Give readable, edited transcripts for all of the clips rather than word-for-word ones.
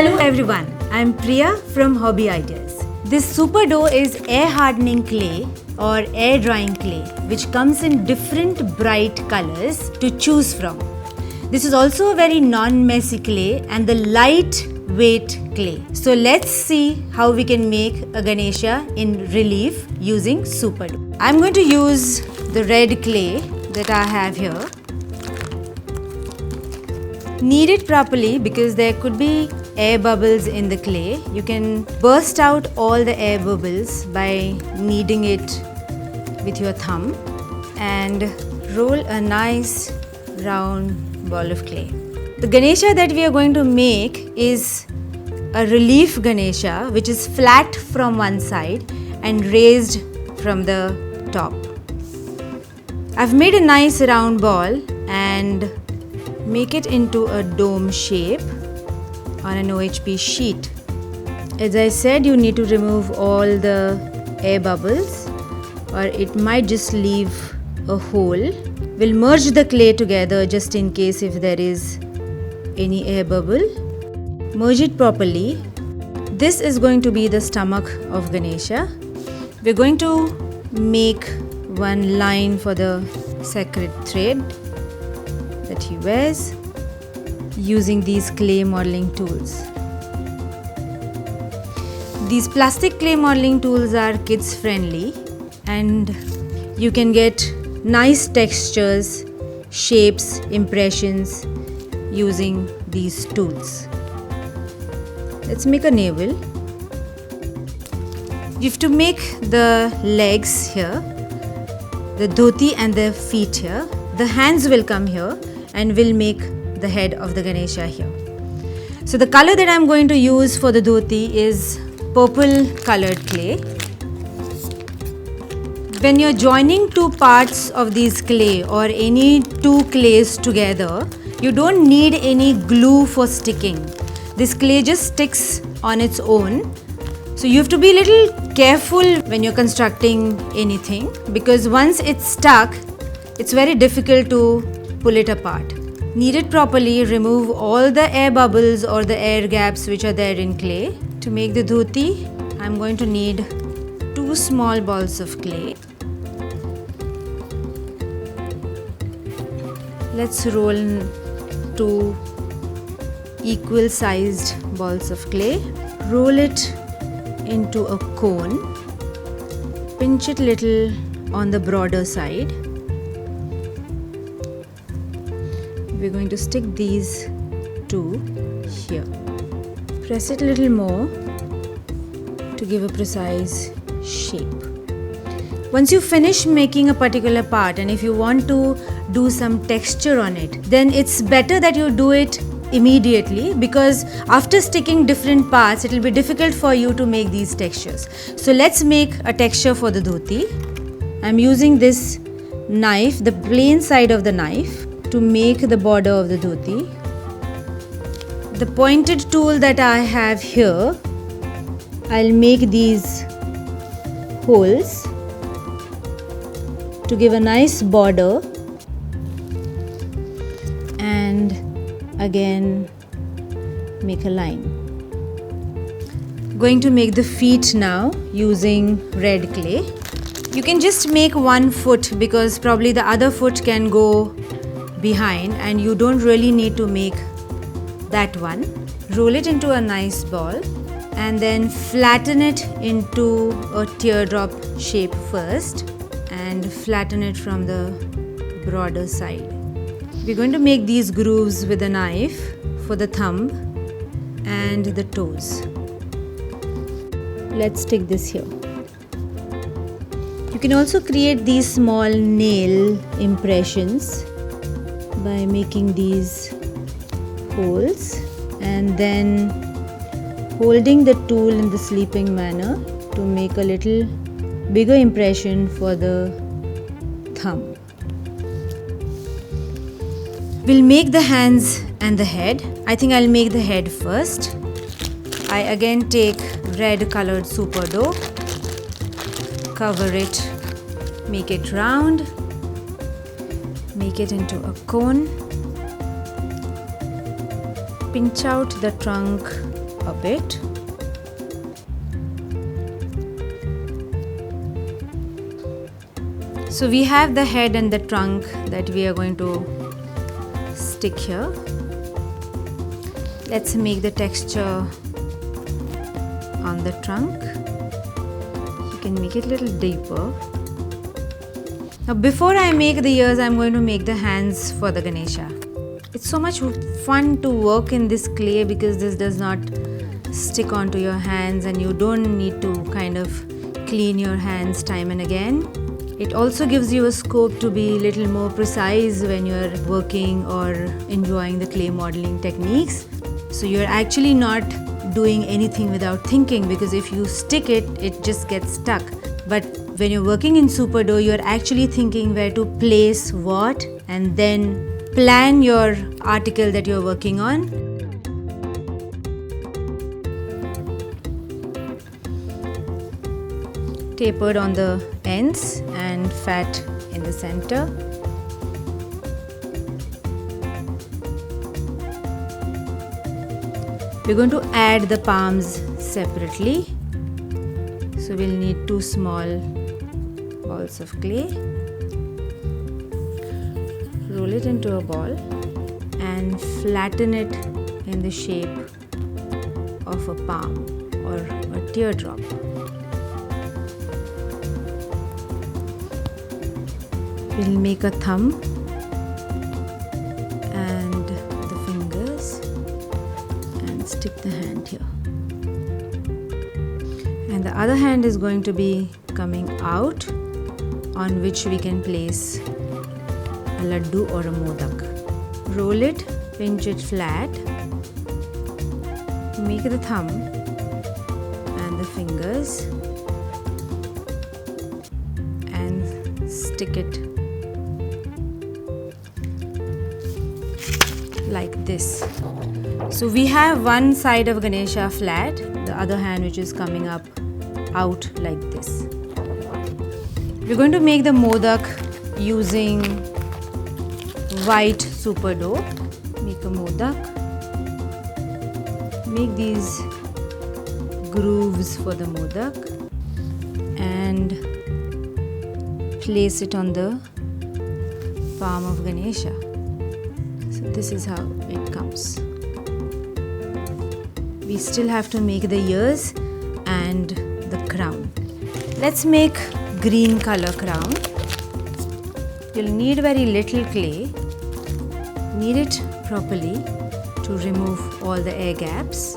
Hello everyone, I'm Priya from Hobby Ideas. This super dough is air hardening clay or air drying clay which comes in different bright colors to choose from. This is also a very non-messy clay and the light-weight clay. So let's see how we can make a ganesha in relief using super dough. I'm going to use the red clay that I have here. Knead it properly because there could be air bubbles in the clay. You can burst out all the air bubbles by kneading it with your thumb and roll a nice round ball of clay. The ganesha that we are going to make is a relief ganesha which is flat from one side and raised from the top. I've made a nice round ball and make it into a dome shape on an OHP sheet. As I said, you need to remove all the air bubbles or it might just leave a hole. We'll merge the clay together just in case if there is any air bubble. Merge it properly. This is going to be the stomach of Ganesha. We're going to make one line for the sacred thread that he wears using these clay modeling tools. These plastic clay modeling tools are kids friendly and you can get nice textures, shapes, impressions using these tools. Let's make a navel. You have to make the legs here, the dhoti and the feet here. The hands will come here and we'll make the head of the Ganesha here. So the color that I'm going to use for the dhoti is purple colored clay. When you're joining two parts of these clay or any two clays together, you don't need any glue for sticking. This clay just sticks on its own. So you have to be a little careful when you're constructing anything because once it's stuck, it's very difficult to pull it apart. Knead it properly, remove all the air bubbles or the air gaps which are there in clay. To make the dhoti, I'm going to need 2 small balls of clay. Let's roll 2 equal sized balls of clay. Roll it into a cone. Pinch it little on the broader side. We're going to stick these 2 here. Press it a little more to give a precise shape. Once you finish making a particular part and if you want to do some texture on it, then it's better that you do it immediately because after sticking different parts, it will be difficult for you to make these textures. So let's make a texture for the dhoti. I'm using this knife, the plain side of the knife, to make the border of the dhoti. The pointed tool that I have here, I'll make these holes to give a nice border and again make a line. Going to make the feet now using red clay. You can just make one foot because probably the other foot can go behind and you don't really need to make that one. Roll it into a nice ball and then flatten it into a teardrop shape first and flatten it from the broader side. We're going to make these grooves with a knife for the thumb and the toes. Let's stick this here. You can also create these small nail impressions by making these holes and then holding the tool in the sleeping manner to make a little bigger impression for the thumb. We'll make the hands and the head. I think I'll make the head first. I again take red colored super dough, cover it, make it round, make it into a cone, pinch out the trunk a bit. So we have the head and the trunk that we are going to stick here. Let's make the texture on the trunk. You can make it a little deeper. Now before I make the ears, I'm going to make the hands for the Ganesha. It's so much fun to work in this clay because this does not stick onto your hands and you don't need to kind of clean your hands time and again. It also gives you a scope to be a little more precise when you're working or enjoying the clay modeling techniques. So you're actually not doing anything without thinking, because if you stick it, it just gets stuck. But when you're working in super dough, you're actually thinking where to place what and then plan your article that you're working on. Tapered on the ends and fat in the center. We're going to add the palms separately. So we'll need 2 small balls of clay. Roll it into a ball and flatten it in the shape of a palm or a teardrop. We'll make a thumb and the fingers and stick the hand here. And the other hand is going to be coming out, on which we can place a laddu or a modak. Roll it, pinch it flat, make the thumb and the fingers and stick it like this. So we have one side of Ganesha flat, the other hand which is coming up out like this. We're going to make the modak using white super dough. Make a modak. Make these grooves for the modak and place it on the palm of Ganesha. So this is how it comes. We still have to make the ears and the crown. Let's make green color crown. You'll need very little clay. Knead it properly to remove all the air gaps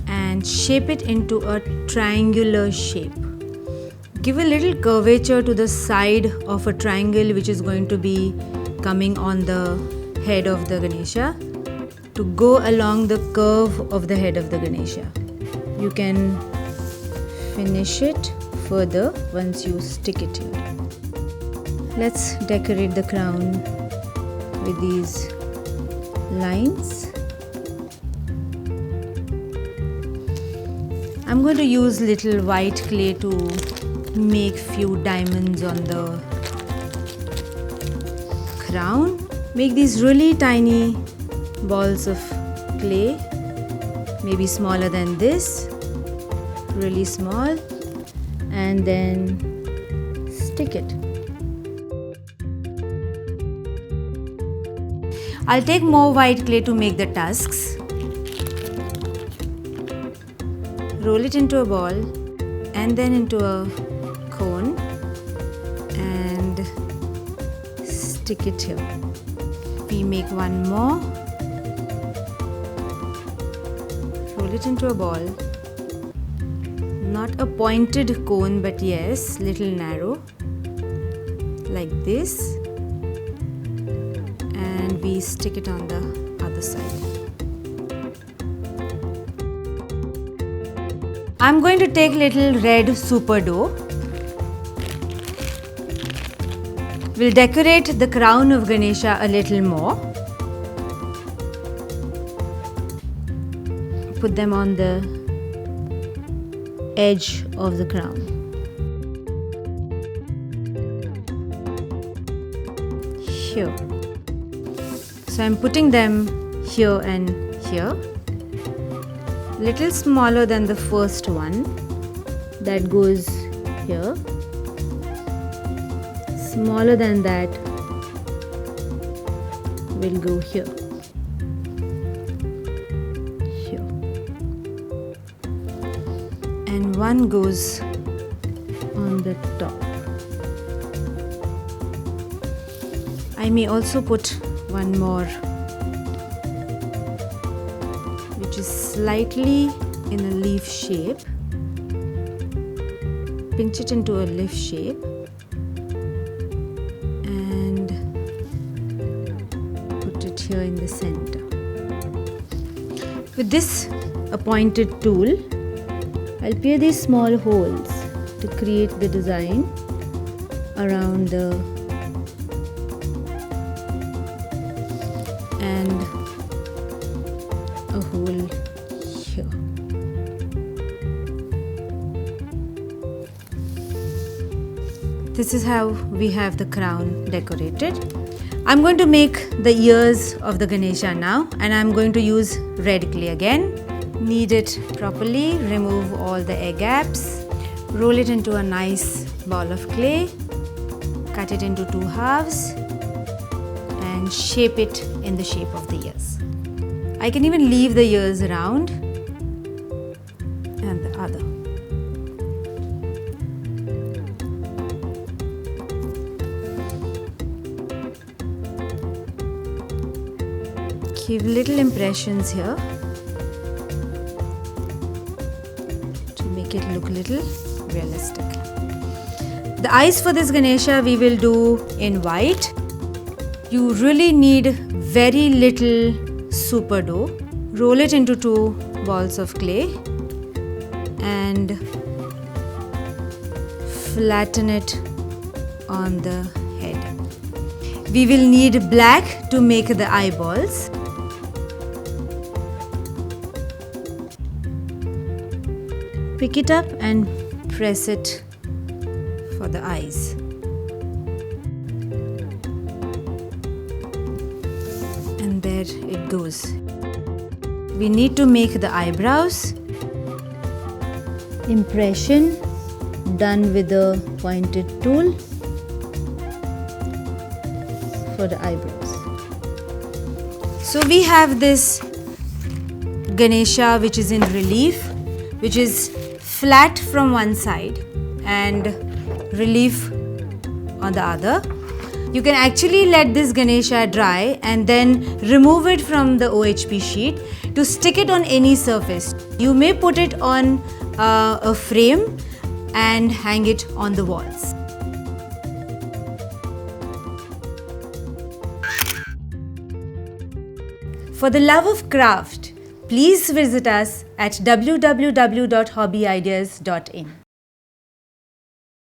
and shape it into a triangular shape. Give a little curvature to the side of a triangle which is going to be coming on the head of the Ganesha to go along the curve of the head of the Ganesha. You can finish it further once you stick it here. Let's decorate the crown with these lines. I'm going to use little white clay to make few diamonds on the crown. Make these really tiny balls of clay, maybe smaller than this, really small, and then stick it. I'll take more white clay to make the tusks. Roll it into a ball and then into a cone and stick it here. We make one more. Roll it into a ball. Not a pointed cone, but yes, little narrow, like this. And we stick it on the other side. I'm going to take little red super dough. We'll decorate the crown of Ganesha a little more. Put them on the edge of the crown. Here. So I'm putting them here and here. little smaller than the first one. That goes here. Smaller than that will go here. Here. And one goes on the top. I may also put one more, which is slightly in a leaf shape. Pinch it into a leaf shape and put it here in the center. With this pointed tool, I'll pierce these small holes to create the design around the and a hole here. This is how we have the crown decorated. I'm going to make the ears of the Ganesha now, and I'm going to use red clay again. Knead it properly, remove all the air gaps, roll it into a nice ball of clay, cut it into 2 halves and shape it in the shape of the ears. I can even leave the ears around and the other. Give little impressions here to make it look little realistic. The eyes for this Ganesha we will do in white. You really need very little super dough. Roll it into 2 balls of clay and flatten it on the head. We will need black to make the eyeballs. Pick it up and press it for the eyes. And there it goes. We need to make the eyebrows. Impression done with a pointed tool for the eyebrows. So we have this Ganesha which is in relief, which is flat from one side and relief on the other. You can actually let this Ganesha dry and then remove it from the OHP sheet to stick it on any surface. You may put it on a frame and hang it on the walls. For the love of craft, please visit us at www.hobbyideas.in.